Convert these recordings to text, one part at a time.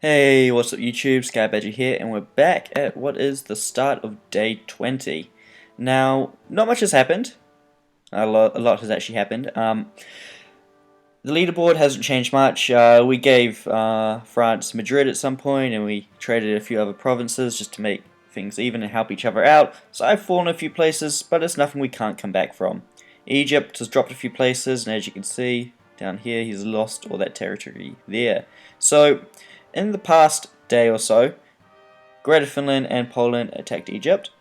Hey, what's up YouTube? Sky Badger here, and we're back at what is the start of day 20. Now, not much has happened. A lot has actually happened. The leaderboard hasn't changed much. We gave France Madrid at some point, and we traded a few other provinces just to make things even and help each other out. So I've fallen a few places, but it's nothing we can't come back from. Egypt has dropped a few places, and as you can see down here, he's lost all that territory there. So in the past day or so, Greater Finland and Poland attacked Egypt,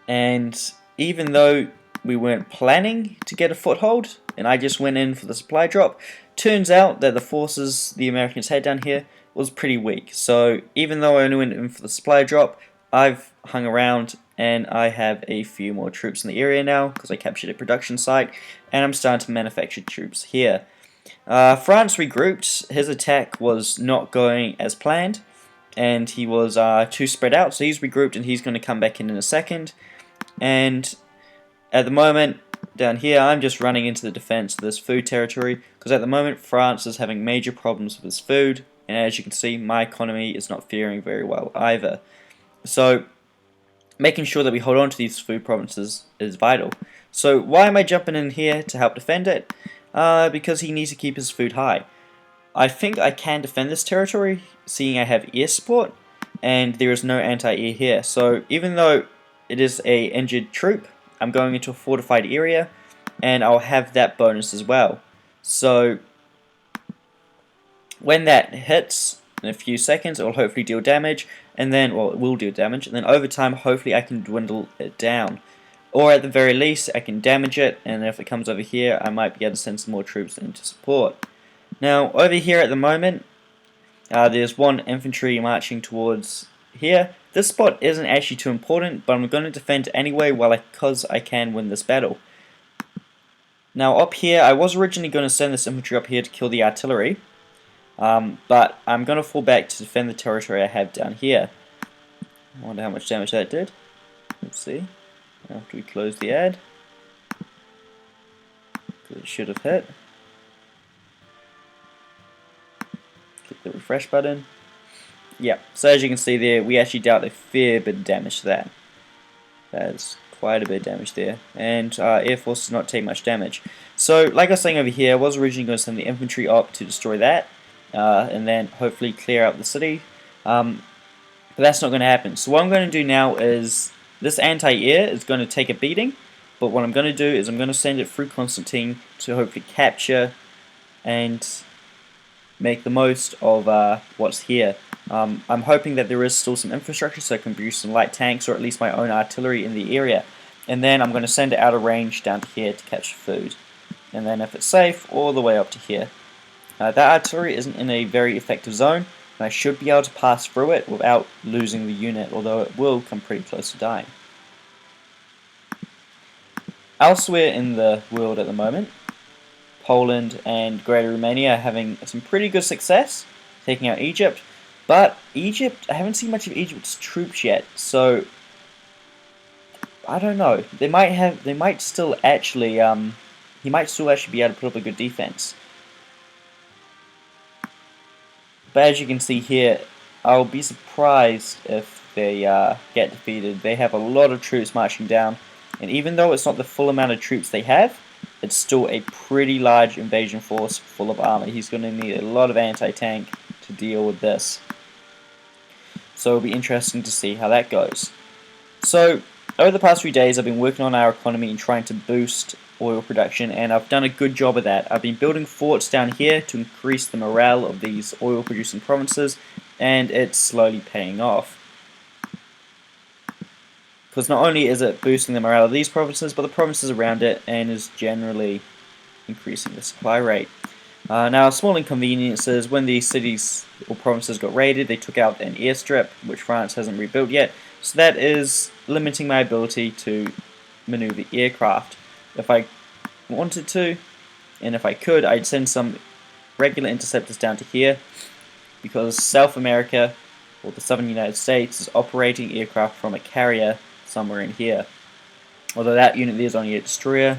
and even though we weren't planning to get a foothold, and I just went in for the supply drop, turns out that the forces the Americans had down here was pretty weak. So even though I only went in for the supply drop, I've hung around and I have a few more troops in the area now because I captured a production site and I'm starting to manufacture troops here. France regrouped. His attack was not going as planned, and he was too spread out, so he's regrouped and he's going to come back in a second. And at the moment, down here, I'm just running into the defense of this food territory, because at the moment, France is having major problems with its food, and as you can see, my economy is not faring very well either. So, making sure that we hold on to these food provinces is vital. So, why am I jumping in here to help defend it? Because he needs to keep his food high. I think I can defend this territory, seeing I have air support, and there is no anti-air here. So even though it is a injured troop, I'm going into a fortified area, and I'll have that bonus as well. So when that hits in a few seconds, it will hopefully deal damage, and then, well, it will deal damage, and then over time, hopefully I can dwindle it down. Or at the very least, I can damage it, and if it comes over here, I might be able to send some more troops in to support. Now, over here at the moment, there's one infantry marching towards here. This spot isn't actually too important, but I'm going to defend anyway because I can win this battle. Now, up here, I was originally going to send this infantry up here to kill the artillery, but I'm going to fall back to defend the territory I have down here. I wonder how much damage that did. Let's see. After we close the ad, because it should have hit. Click the refresh button. Yeah, so as you can see there, we actually dealt a fair bit of damage to that. That is quite a bit of damage there, and Air Force does not take much damage. So, like I was saying over here, I was originally going to send the infantry up to destroy that, and then hopefully clear out the city, but that's not going to happen. So what I'm going to do now is, this anti-air is going to take a beating, but what I'm going to do is I'm going to send it through Constantine to hopefully capture and make the most of what's here. I'm hoping that there is still some infrastructure so I can produce some light tanks or at least my own artillery in the area. And then I'm going to send it out of range down to here to catch food. And then if it's safe, all the way up to here. That artillery isn't in a very effective zone, and I should be able to pass through it without losing the unit, although it will come pretty close to dying. Elsewhere in the world at the moment, Poland and Greater Romania are having some pretty good success taking out Egypt, but Egypt, I haven't seen much of Egypt's troops yet, so I don't know. They might still actually, he might still actually be able to put up a good defense. But as you can see here, I'll be surprised if they get defeated. They have a lot of troops marching down, and even though it's not the full amount of troops they have, it's still a pretty large invasion force full of armor. He's going to need a lot of anti-tank to deal with this. So it'll be interesting to see how that goes. So over the past few days I've been working on our economy and trying to boost oil production, and I've done a good job of that. I've been building forts down here to increase the morale of these oil producing provinces, and it's slowly paying off. Because not only is it boosting the morale of these provinces, but the provinces around it, and is generally increasing the supply rate. Now, small inconveniences: when these cities or provinces got raided, they took out an airstrip, which France hasn't rebuilt yet, so that is limiting my ability to maneuver aircraft. If I wanted to, and if I could, I'd send some regular interceptors down to here, because South America, or the southern United States, is operating aircraft from a carrier somewhere in here. Although that unit there is only a destroyer,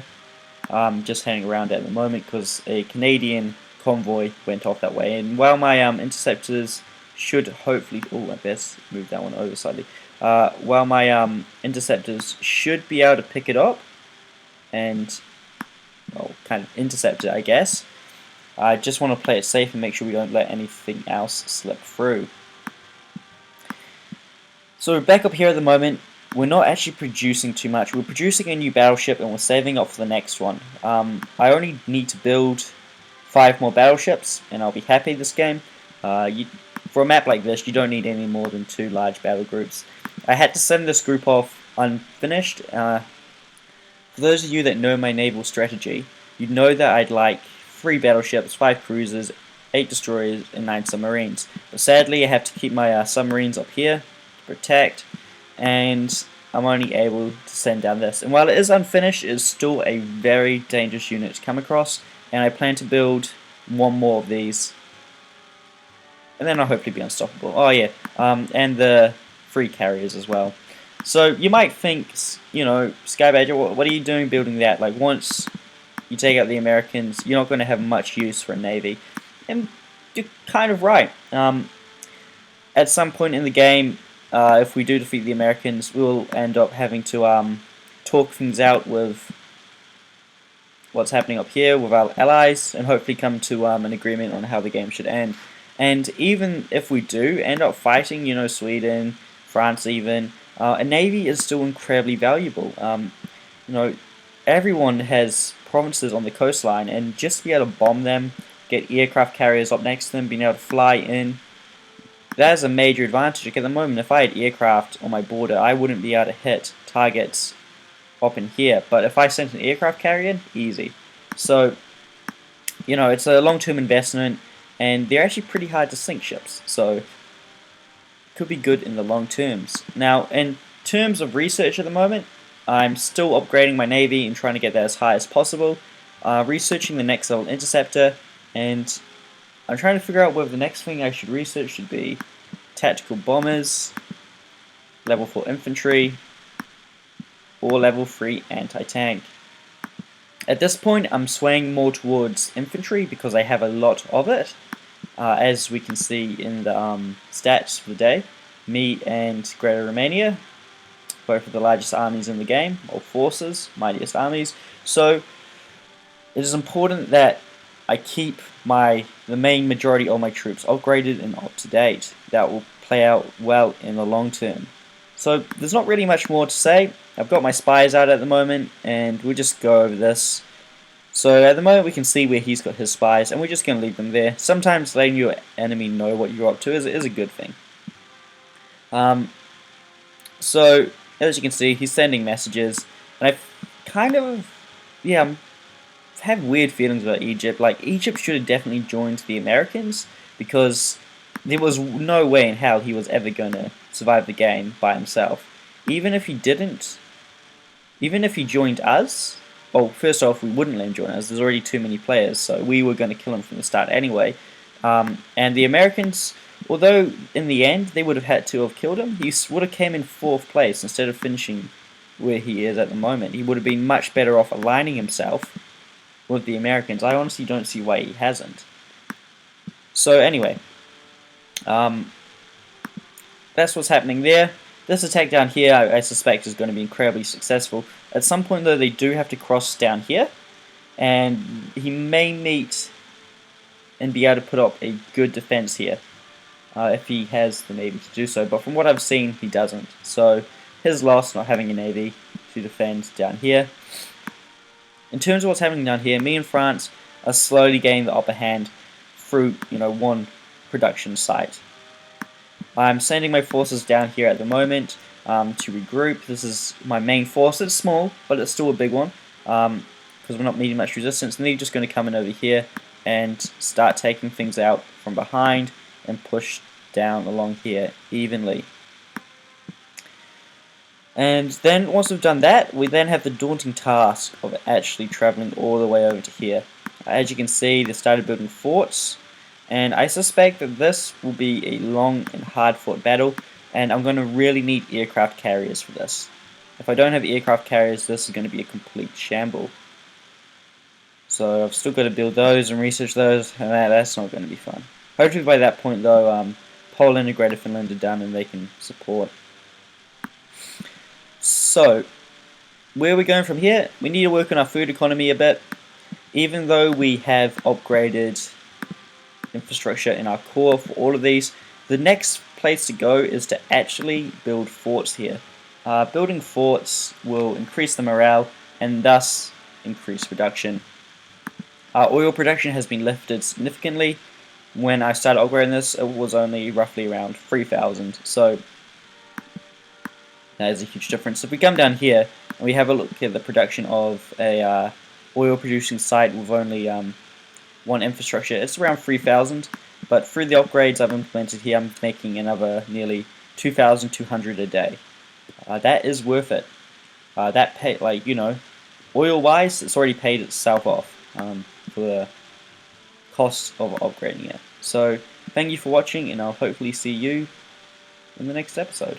just hanging around at the moment because a Canadian convoy went off that way. And while my interceptors should hopefully, oh, I best move that one over slightly. While my interceptors should be able to pick it up and, well, kind of intercept it, I guess. I just want to play it safe and make sure we don't let anything else slip through. So back up here at the moment, we're not actually producing too much. We're producing a new battleship and we're saving up for the next one. I only need to build 5 more battleships and I'll be happy this game. For a map like this, you don't need any more than 2 large battle groups. I had to send this group off unfinished. For those of you that know my naval strategy, you know that I'd like 3 battleships, 5 cruisers, 8 destroyers, and 9 submarines. But sadly, I have to keep my submarines up here to protect, and I'm only able to send down this. And while it is unfinished, it is still a very dangerous unit to come across, and I plan to build 1 more of these. And then I'll hopefully be unstoppable. Oh yeah, and the 3 carriers as well. So you might think, you know, Sky Badger, what are you doing building that? Like, once you take out the Americans, you're not going to have much use for a navy. And you're kind of right. At some point in the game, if we do defeat the Americans, we'll end up having to talk things out with what's happening up here with our allies, and hopefully come to an agreement on how the game should end. And even if we do end up fighting, you know, Sweden, France even, a navy is still incredibly valuable. You know, everyone has provinces on the coastline, and just to be able to bomb them, get aircraft carriers up next to them, being able to fly in, that is a major advantage. Like, at the moment, if I had aircraft on my border, I wouldn't be able to hit targets up in here. But if I sent an aircraft carrier in, easy. So, you know, it's a long-term investment, and they're actually pretty hard to sink ships. So, could be good in the long terms. Now, in terms of research at the moment, I'm still upgrading my navy and trying to get that as high as possible. Researching the next level interceptor, and I'm trying to figure out whether the next thing I should research should be tactical bombers, level 4 infantry, or level 3 anti-tank. At this point, I'm swaying more towards infantry because I have a lot of it. As we can see in the stats for the day, me and Greater Romania, both of the largest armies in the game, or forces, mightiest armies. So it is important that I keep the main majority of my troops upgraded and up to date. That will play out well in the long term. So there's not really much more to say. I've got my spies out at the moment, and we'll just go over this. So at the moment we can see where he's got his spies, and we're just going to leave them there. Sometimes letting your enemy know what you're up to is a good thing. So as you can see, he's sending messages, and I kind of, have weird feelings about Egypt. Like, Egypt should have definitely joined the Americans, because there was no way in hell he was ever going to survive the game by himself. Even if he didn't, even if he joined us, well, first off, we wouldn't let him join us. There's already too many players, so we were going to kill him from the start anyway. And the Americans, although in the end they would have had to have killed him, he would have came in 4th place instead of finishing where he is at the moment. He would have been much better off aligning himself with the Americans. I honestly don't see why he hasn't. So anyway, that's what's happening there. This attack down here, I suspect, is going to be incredibly successful. At some point, though, they do have to cross down here, and he may meet and be able to put up a good defense here if he has the navy to do so. But from what I've seen, he doesn't. So his loss, not having a navy to defend down here. In terms of what's happening down here, me and France are slowly gaining the upper hand through, one production site. I'm sending my forces down here at the moment to regroup. This is my main force. It's small, but it's still a big one because we're not meeting much resistance. And they're just going to come in over here and start taking things out from behind and push down along here evenly. And then once we've done that, we then have the daunting task of actually traveling all the way over to here. As you can see, they started building forts, and I suspect that this will be a long and hard-fought battle, and I'm going to really need aircraft carriers for this. If I don't have aircraft carriers, this is going to be a complete shamble. So I've still got to build those and research those, and that's not going to be fun. Hopefully by that point though, Poland and Greater Finland are done and they can support. So, where are we going from here? We need to work on our food economy a bit. Even though we have upgraded infrastructure in our core for all of these, the next place to go is to actually build forts here. Building forts will increase the morale and thus increase production. Our oil production has been lifted significantly. When I started upgrading this, it was only roughly around 3,000, so that is a huge difference. If we come down here and we have a look at the production of a oil producing site with only one infrastructure, it's around 3,000, but through the upgrades I've implemented here, I'm making another nearly 2,200 a day. That is worth it. That pay, like, you know, oil wise, it's already paid itself off for the cost of upgrading it. So thank you for watching, and I'll hopefully see you in the next episode.